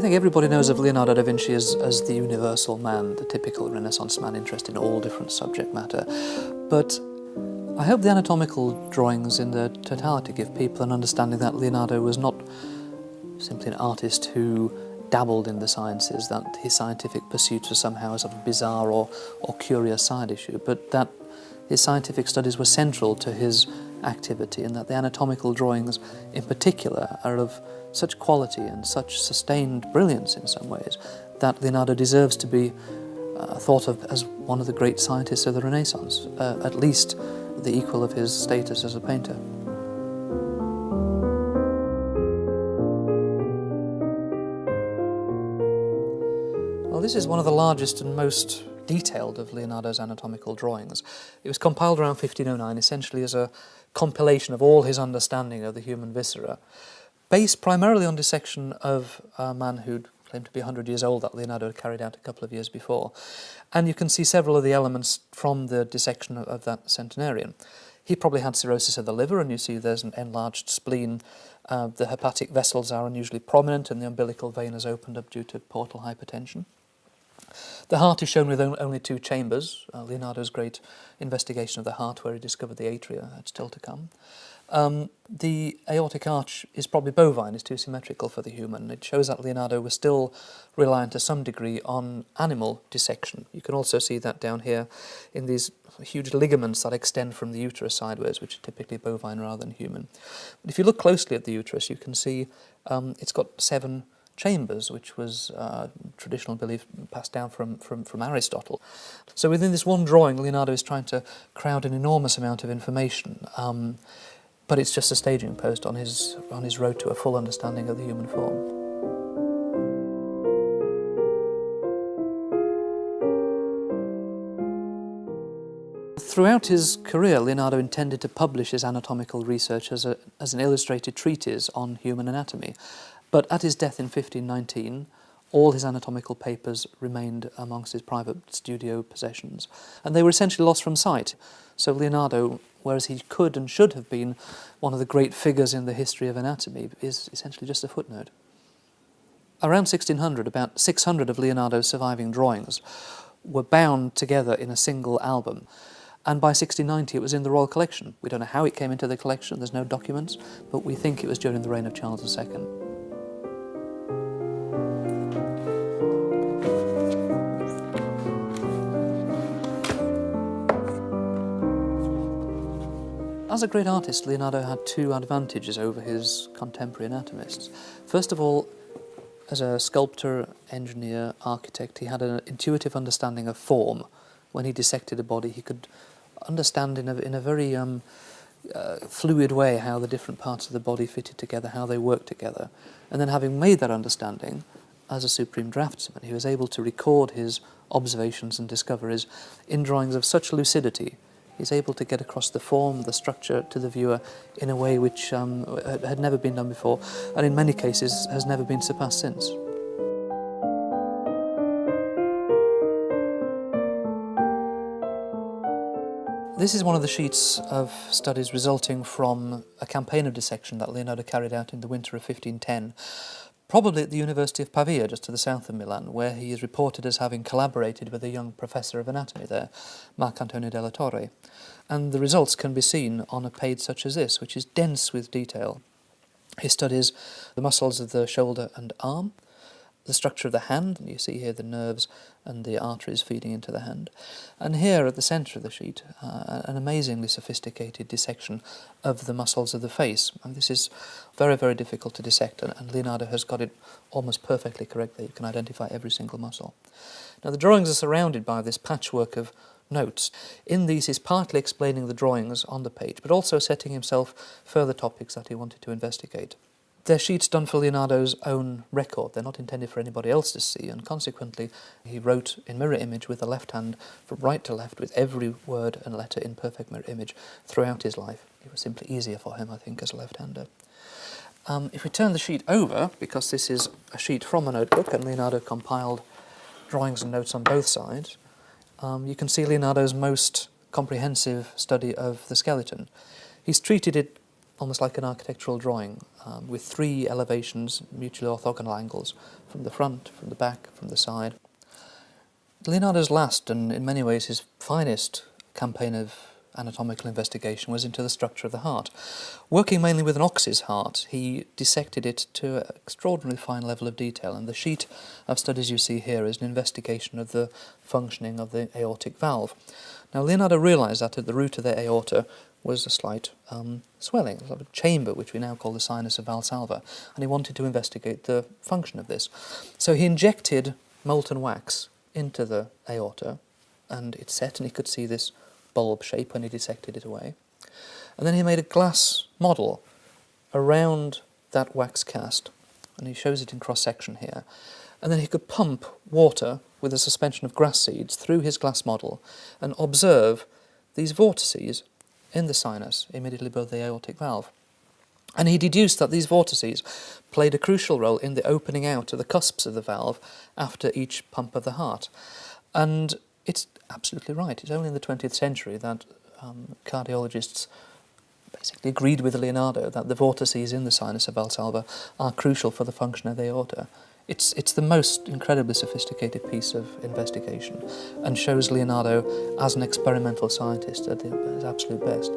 think everybody knows of Leonardo da Vinci as the universal man, the typical Renaissance man interested in all different subject matter. But I hope the anatomical drawings in their totality give people an understanding that Leonardo was not simply an artist who dabbled in the sciences, that his scientific pursuits were somehow a sort of bizarre or curious side issue, but that his scientific studies were central to his activity, and that the anatomical drawings in particular are of such quality and such sustained brilliance in some ways that Leonardo deserves to be thought of as one of the great scientists of the Renaissance, at least the equal of his status as a painter. Well, this is one of the largest and most detailed of Leonardo's anatomical drawings. It was compiled around 1509, essentially as a compilation of all his understanding of the human viscera, based primarily on dissection of a man who'd claimed to be 100 years old that Leonardo had carried out a couple of years before. And you can see several of the elements from the dissection of that centenarian. He probably had cirrhosis of the liver, and you see there's an enlarged spleen. The hepatic vessels are unusually prominent, and the umbilical vein is opened up due to portal hypertension. The heart is shown with only two chambers. Leonardo's great investigation of the heart, where he discovered the atria, that's still to come. The aortic arch is probably bovine, it's too symmetrical for the human. It shows that Leonardo was still reliant to some degree on animal dissection. You can also see that down here in these huge ligaments that extend from the uterus sideways, which are typically bovine rather than human. But if you look closely at the uterus, you can see it's got 7 chambers, which was traditional belief passed down from Aristotle. So within this one drawing, Leonardo is trying to crowd an enormous amount of information, but it's just a staging post on his road to a full understanding of the human form. Throughout his career, Leonardo intended to publish his anatomical research as an illustrated treatise on human anatomy. But at his death in 1519, all his anatomical papers remained amongst his private studio possessions, and they were essentially lost from sight. So Leonardo, whereas he could and should have been one of the great figures in the history of anatomy, is essentially just a footnote. Around 1600, about 600 of Leonardo's surviving drawings were bound together in a single album, and by 1690 it was in the royal collection. We don't know how it came into the collection, there's no documents, but we think it was during the reign of Charles II. As a great artist, Leonardo had 2 advantages over his contemporary anatomists. First of all, as a sculptor, engineer, architect, he had an intuitive understanding of form. When he dissected a body, he could understand in a very fluid way how the different parts of the body fitted together, how they worked together. And then having made that understanding, as a supreme draftsman, he was able to record his observations and discoveries in drawings of such lucidity. He's able to get across the form, the structure to the viewer in a way which had never been done before, and in many cases has never been surpassed since. This is one of the sheets of studies resulting from a campaign of dissection that Leonardo carried out in the winter of 1510, probably at the University of Pavia, just to the south of Milan, where he is reported as having collaborated with a young professor of anatomy there, Marcantonio della Torre. And the results can be seen on a page such as this, which is dense with detail. He studies the muscles of the shoulder and arm, the structure of the hand, and you see here the nerves and the arteries feeding into the hand. And here at the centre of the sheet, an amazingly sophisticated dissection of the muscles of the face. And this is very, very difficult to dissect, and Leonardo has got it almost perfectly correct there. You can identify every single muscle. Now the drawings are surrounded by this patchwork of notes. In these he's partly explaining the drawings on the page, but also setting himself further topics that he wanted to investigate. They're sheets done for Leonardo's own record. They're not intended for anybody else to see, and consequently he wrote in mirror image with the left hand from right to left with every word and letter in perfect mirror image throughout his life. It was simply easier for him, I think, as a left-hander. If we turn the sheet over, because this is a sheet from a notebook and Leonardo compiled drawings and notes on both sides, you can see Leonardo's most comprehensive study of the skeleton. He's treated it almost like an architectural drawing, with three elevations, mutually orthogonal angles, from the front, from the back, from the side. Leonardo's last, and in many ways his finest, campaign of anatomical investigation was into the structure of the heart. Working mainly with an ox's heart, he dissected it to an extraordinarily fine level of detail, and the sheet of studies you see here is an investigation of the functioning of the aortic valve. Now, Leonardo realised that at the root of the aorta was a slight swelling, a sort of chamber which we now call the sinus of Valsalva, and he wanted to investigate the function of this. So he injected molten wax into the aorta, and it set, and he could see this bulb shape when he dissected it away. And then he made a glass model around that wax cast, and he shows it in cross-section here. And then he could pump water with a suspension of grass seeds through his glass model and observe these vortices in the sinus immediately above the aortic valve. And he deduced that these vortices played a crucial role in the opening out of the cusps of the valve after each pump of the heart. And it's absolutely right. It's only in the 20th century that cardiologists basically agreed with Leonardo that the vortices in the sinus of Valsalva are crucial for the function of the aorta. It's the most incredibly sophisticated piece of investigation and shows Leonardo as an experimental scientist at his absolute best.